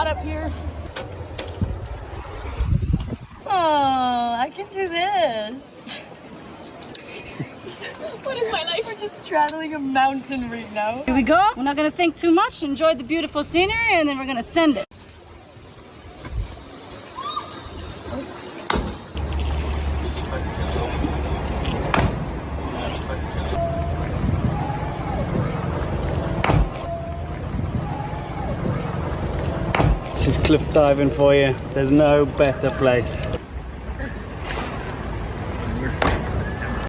hot up here. Oh, I can do this. What is my life? We're just straddling a mountain right now. Here we go. We're not gonna think too much. Enjoy the beautiful scenery, and then we're gonna send it. This is cliff diving for you. There's no better place.